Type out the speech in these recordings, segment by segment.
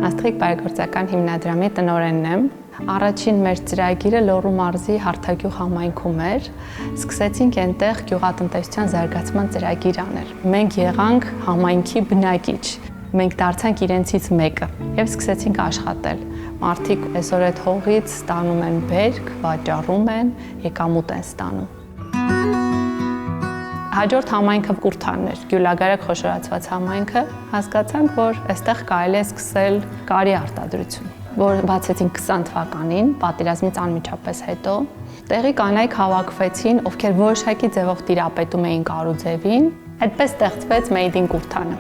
Աստղիկ բարեգործական հիմնադրամի տնօրենն եմ։ Առաջին մեր ծրագիրը Լոռու մարզի Հարթագյուղ համայնքում էր։ Սկսեցինք այնտեղ գյուղատնտեսության զարգացման ծրագիր անել։ Մենք եղանք համայնքի բնակիչ։ Մենք դարձանք իրենցից մեկը եւ սկսեցինք աշխատել։ Մարդիկ այսօր այդ հողից ստանում են բերք, վաճառում են, եկամուտ են ստանում։ Հաջորդ համայնքը Կուրթանն էր, Գյուլագարակ խոշորացված համայնքը, հասկացանք, որ այստեղ կարելի է սկսել կարի արտադրություն, որ բացեցինք 20 թվականին, պատերազմից անմիջապես հետո, տեղի կանայք հավաքվեցին, ովքեր որոշակի ձևով տիրապետում էին կարուձևին, այդպես ստեղծվեց Made in Կուրթանը։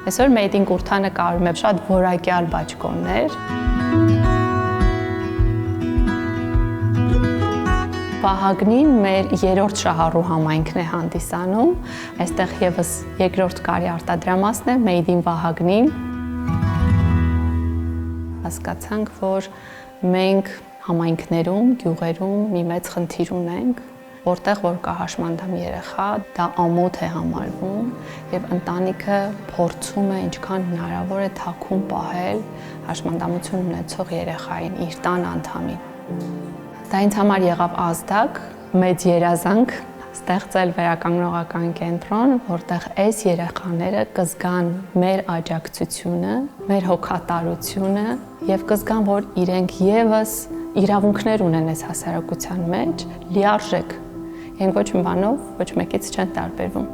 Այսօր Made in Կուրթանը կարում է շատ որակյալ բաճկոններ։ Վահագնին մեր երրորդ շահառու համայնքն է հանդիսանում, այստեղ եւս երկրորդ կարի արտադրամասն է Made in Վահագնին։ Հասկացանք, որ մենք համայնքներում, գյուղերում մի մեծ խնդիր ունենք, որտեղ որ կա հաշմանդամ երեխա, դա ամոթ է համարվում եւ ընտանիքը փորձում է ինչքան հնարավոր է թաքուն պահել հաշմանդամություն ունեցող երեխային, իր տան անդամին։ Դա ինձ համար եղավ ազդակ, մեծ երազանք ստեղծել վերականգնողական կենտրոն, որտեղ այս երեխաները կզգան մեր աջակցությունը, մեր հոգատարությունը եւ կզգան, որ իրենք եւս իրավունքներ ունեն այս հասարակության մեջ, լիարժեք։ Իրենք ոչ մի բանով, ոչ մեկից չեն տարբերվում։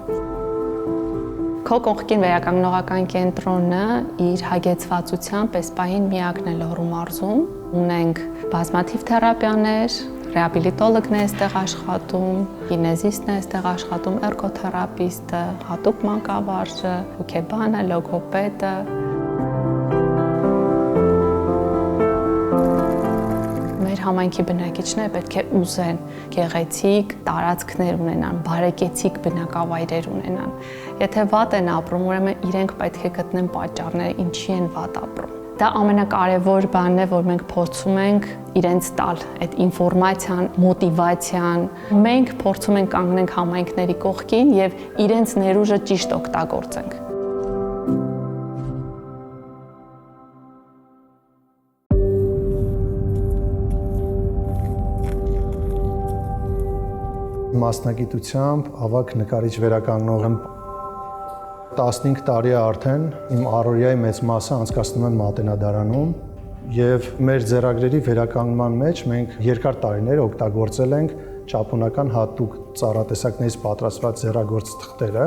Քո կողքին վերականգնողական կենտրոնը իր հագեցվածությամբ այս պահին միակն է Լոռու մարզում։ Ունենք բազմաթիվ թերապիաներ, ռեաբիլիտոլոգն է այստեղ աշխատում, կինեզիստն է այստեղ աշխատում, էրգոթերապիստը, հատուկ մանկավարժը, հոգեբանը, լոգոպեդը։ Մեր համայնքի բնակիչները պետք է ուզեն գեղեցիկ տարածքներ ունենան, բարեկեցիկ բնակավայրեր ունենան։ Եթե վատ են ապրում, ուրեմն իրենք պետք է գտնեն պատճառները, ինչի են վատ ապրում։ Դա ամենակարևոր բանն է, որ մենք փորձում ենք իրենց տալ այդ ինֆորմացիան, մոտիվացիան։ Մենք փորձում ենք կանգնենք համայնքների կողքին եւ իրենց ներուժը ճիշտ օգտագործենք։ Մասնագիտությամբ ավագ նկարիչ վերականգնող եմ 15 տարի է արդեն իմ առօրյայի մեծ մասը անցկացնում եմ Մատենադարանում եւ մեր ձեռագրերի վերականգնման մեջ մենք երկար տարիներ օգտագործել ենք ճապոնական հատուկ ծառատեսակներից պատրաստված ձեռագործ թղթերը։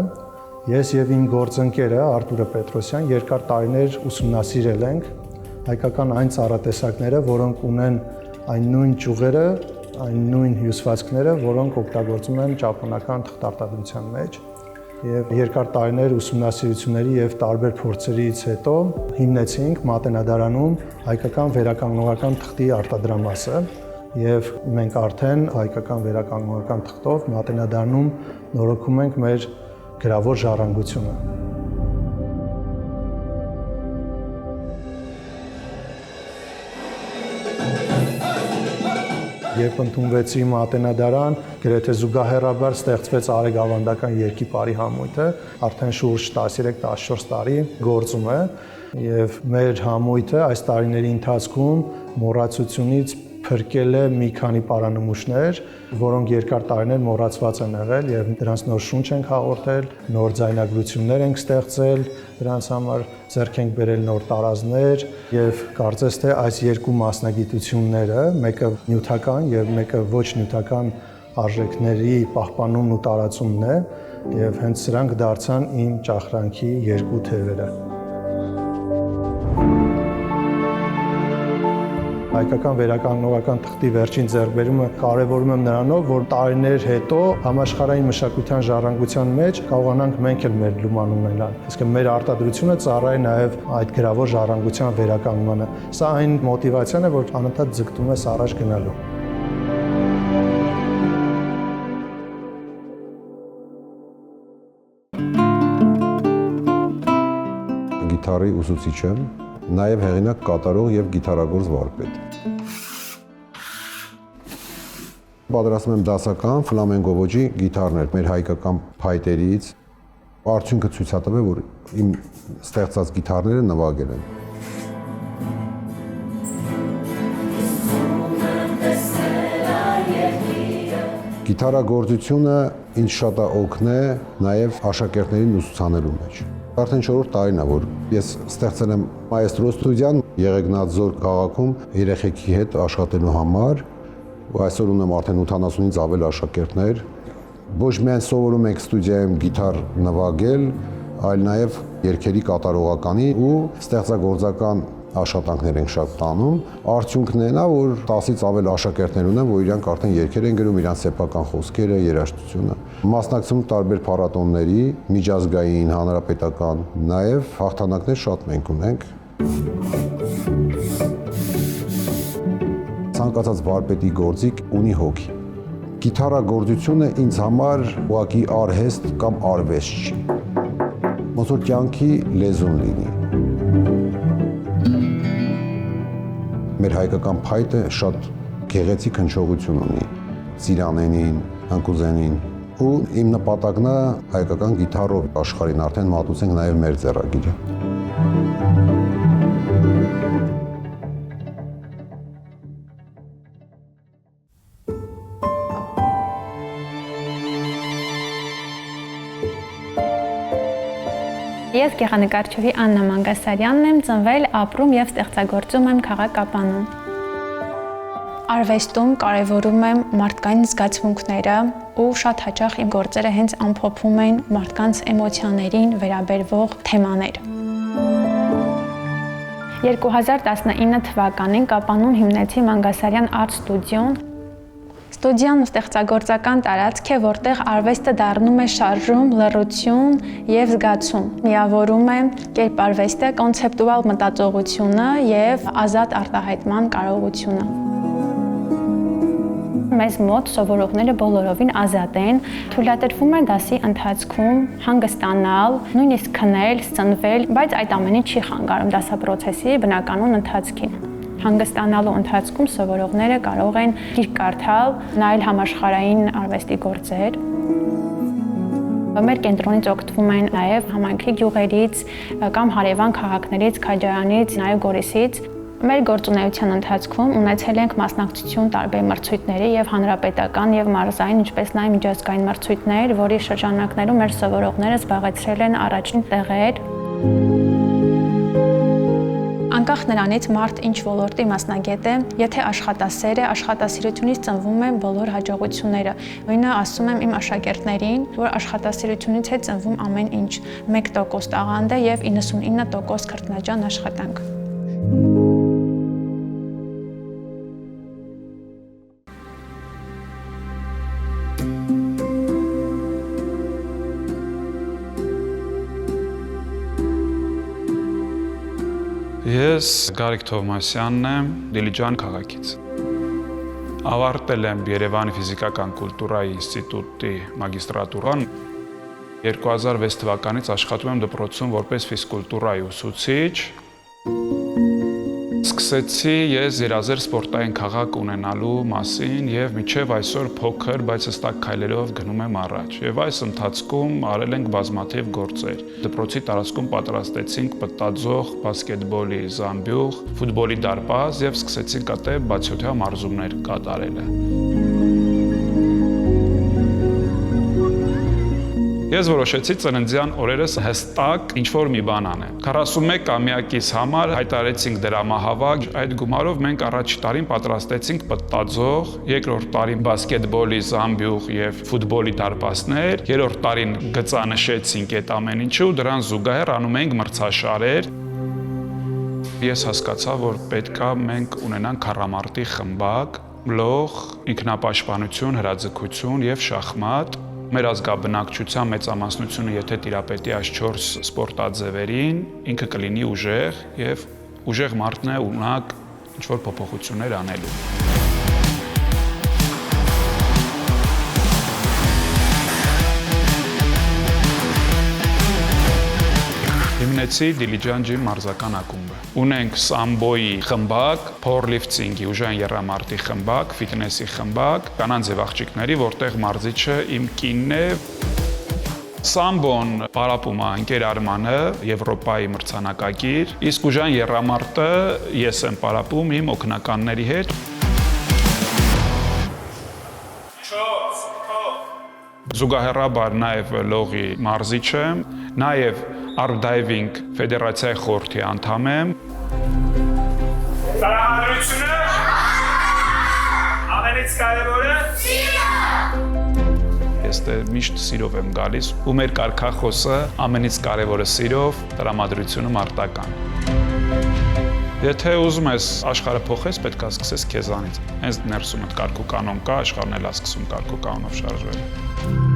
Ես եւ իմ գործընկերը Արտուրը Պետրոսյան երկար տարիներ ուսումնասիրել ենք հայկական այն ծառատեսակները, որոնք ունեն այն նույն ճյուղերը, այն նույն հյուսվածքները, որոնք օգտագործում են ճապոնական թղթարտադրության մեջ եւ երկար տարիներ ուսումնասիրությունների եւ տարբեր փորձերից հետո հիմնեցինք Մատենադարանում հայկական վերականգնողական թղթի արտադրամասը եւ մենք արդեն հայկական վերականգնողական թղթով Մատենադարանում նորոգում ենք մեր գրավոր ժառանգությունը։ Երբ ընդունվեցի Մատենադարան, գրեթե զուգահեռաբար ստեղծվեց Արեգավանդական երկիպարի համույթը, արդեն շուրջ 13-14 տարի գործում է եւ մեր համույթը այս տարիների ընթացքում մոռացությունից փրկել է մի քանի պարանմուշներ, որոնք երկար տարիներ մոռացված են եղել եւ դրանց նոր շունչ ենք հաղորդել, նոր ձայնագրություններ ենք ստեղծել, դրանց համար ձեռք ենք բերել նոր տարազներ եւ կարծես թե այս երկու մասնագիտությունները, մեկը նյութական եւ մեկը ոչ նյութական արժեքների պահպանումն ու տարածումն է եւ հենց սրանք դարձան իմ ճախրանքի երկու թևերը։ Հայկական վերականգնողական թղթի վերջին ձեռքբերումը կարևորում եմ նրանով, որ տարիներ հետո համաշխարհային մշակութային ժառանգության մեջ կարողանանք մենք էլ մեր լուման ունենալ։ Իսկ մեր արտադրությունը ծառայի նաև այդ գրավոր ժառանգության վերականգնմանը։ Սա այն մոտիվացիան է, որ անընդհատ ձգտում ես առաջ գնալու։ Գիտարի ուսուցիչ եմ, նաև հեղինակ, կատարող եւ գիտարագործ վարպետ։ Պատրաստում եմ դասական ֆլամենկո ոճի գիտարներ մեր հայկական փայտերից։ Արդյունքը ցույց է տվել, որ իմ ստեղծած գիտարները նվագել են։ Գիտարագործությունը ինձ շատ է օգնել նաև աշակերտներին ուսուցանելու մեջ։ Արդեն 4-րդ տարին է, որ ես ստեղծել եմ մայստրո ստուդիան Եղեգնաձոր քաղաքում երեխեքի հետ աշխատելու համար։ Այսօր ունեմ արդեն 80-ից ավել աշակերտներ։ Ոչ միայն սովորում ենք ստուդիայում գիտար նվագել, այլ նաև երգերի կատարողականի ու ստեղծագործական աշխատանքներ ենք շատ տանում։ Արդյունքն է նա, որ 10-ից ավել աշակերտներ ունեմ, որ իրանք արդեն երգեր են գրում, իրանք սեփական խոսքերը, երաժշտությունը։ Մասնակցում տարբեր փառատոների, միջազգային, հանրապետական, նաև հաղթանակներ շատ մենք ունենք։ Ցանկացած վարպետի գործիք ունի հոգի։ Գիտարագործությունը ինձ համար ուղղակի արհեստ կամ արվեստ չի։ Ոնց որ կյանքի լեզուն լինի։ Մեր հայկական փայտը շատ գեղեցիկ հնչողություն ունի ծիրանենին, անկուզենին ու իմ նպատակն է հայկական գիտարով աշխարհին արդեն մատուցենք նաև մեր ձեռագիրը։ Ես գեղանկարչուհի Աննա Մանգասարյանն եմ, ծնվել, ապրում եւ ստեղծագործում եմ քաղաք Կապանում։ Արվեստում կարևորում եմ մարդկային զգացմունքները ու շատ հաճախ իմ գործերը հենց ամփոփում են մարդկանց էմոցիաներին վերաբերվող թեմաներ։ 2019 թվականին Կապանում հիմնեցի Մանգասարյան արտ ստուդիոն։ Ստուդիան ստեղծագործական տարածք է, որտեղ արվեստը դառնում է շարժում, լռություն եւ զգացում։ Միավորում է կերպարվեստը, կոնցեպտուալ մտածողությունը եւ ազատ արտահայտման կարողությունը։ Մեզ մոտ սովորողները բոլորովին ազատ են, թույլատրվում է դասի ընթացքում հանգստանալ, նույնիսկ քնել, սնվել, բայց այդ ամենը չի խանգարում դասապրոցեսի բնականon ընթացքին։ Հանգստանալու ընթացքում սովորողները կարող են գիրք կարդալ, նայել համաշխարհային արվեստի գործեր։ Մեր կենտրոնից օգտվում են նաև համայնքի գյուղերից կամ հարևան քաղաքներից, Քաջարյանից, նաև Գորիսից։ Մեր գործունեության ընթացքում ունեցել ենք մասնակցություն տարբեր մրցույթների եւ հանրապետական եւ մարզային, ինչպես նաեւ միջազգային մրցույթներ, որի շրջանակներում մեր սովորողները զբաղեցրել են առաջին տեղեր։ Անկախ նրանից մարդ ինչ ոլորտի մասնագետ է, եթե աշխատասեր է, աշխատասիրությունից ծնվում են բոլոր հաջողությունները։ Նույնը ասում եմ իմ աշակերտներին, որ աշխատասիրությունից է ծնվում ամեն ինչ, 1% տաղանդ է եւ 99% քրտնաջան աշխատանք։ Ես Գարիկ Թովմասյանն եմ Դիլիջան քաղաքից։ Ավարտել եմ Երևանի ֆիզիկական կուլտուրայի ինստիտուտի մագիստրատուրան։ 2006 թվականից աշխատում եմ դպրոցում որպես ֆիզկուլտուրայի ուսուցիչ։ Սկսեցի ես երազել սպորտային քաղաք ունենալու մասին եւ մինչեւ այսօր փոքր, բայց հստակ քայլերով գնում եմ առաջ։ Եվ այս ընթացքում արել ենք բազմաթիվ գործեր։ Դպրոցի տարածքում պատրաստեցինք պտտաձող բասկետբոլի զամբյուղ, ֆուտբոլի դարպաս եւ սկսեցինք այդտեղ բացօթյա մարզումներ կատարել։ Ես որոշեցի ծննդյան օրերս հստակ ինչ-որ մի բան անեմ։ 41-ամյակիս համար հայտարարեցինք դրամահավաք, այդ գումարով մենք առաջին տարին պատրաստեցինք պտտաձող, երկրորդ տարին բասկետբոլի զամբյուղ եւ ֆուտբոլի դարպասներ, երրորդ տարին գծանշեցինք այդ ամեն ինչը ու դրան զուգահեռ անում էինք մրցաշարեր։ Ես հասկացա, որ պետքա մենք ունենանք քառամարտի խմբակ, լող, ինքնապաշտպանություն, հրաձգություն եւ շախմատ։ Մեր ազգաբնակչության մեծամասնությունը եթե տիրապետի այս 4 սպորտաձևերին, ինքը կլինի ուժեղ եւ ուժեղ մարդն է ունակ ինչ-որ փոփոխություններ անելու։ Հիմնեցի Դիլիջան ջիմ մարզական ակումբը։ Ունենք սամբոյի խմբակ, փորլիֆտինգի ուժային եռամարտի խմբակ, ֆիթնեսի խմբակ, կանանց եւ աղջիկների, որտեղ մարզիչը իմ կինն է։ Սամբոն պարապում է ընկեր Արմանը, Եվրոպայի մրցանակակիր, իսկ ուժային եռամարտը ես եմ պարապում իմ օգնականների հետ։ 4 Զուգահեռաբար նաև լողի մարզիչ եմ, նաև Arc Diving Ֆեդերացիայի խորհրդի անդամ եմ։ Տրամադրությունը ամենից կարևորը Ես միշտ սիրով եմ գալիս ու մեր կարգախոսը ամենից կարևորը սիրով, տրամադրությունը մարտական։ Եթե ուզում ես աշխարհը փոխես, պետք է սկսես քեզանից։ Հենց ներսումդ կարգ ու կանոն կա, աշխարհն էլ է սկսում կարգ ու կանոնով շարժվել։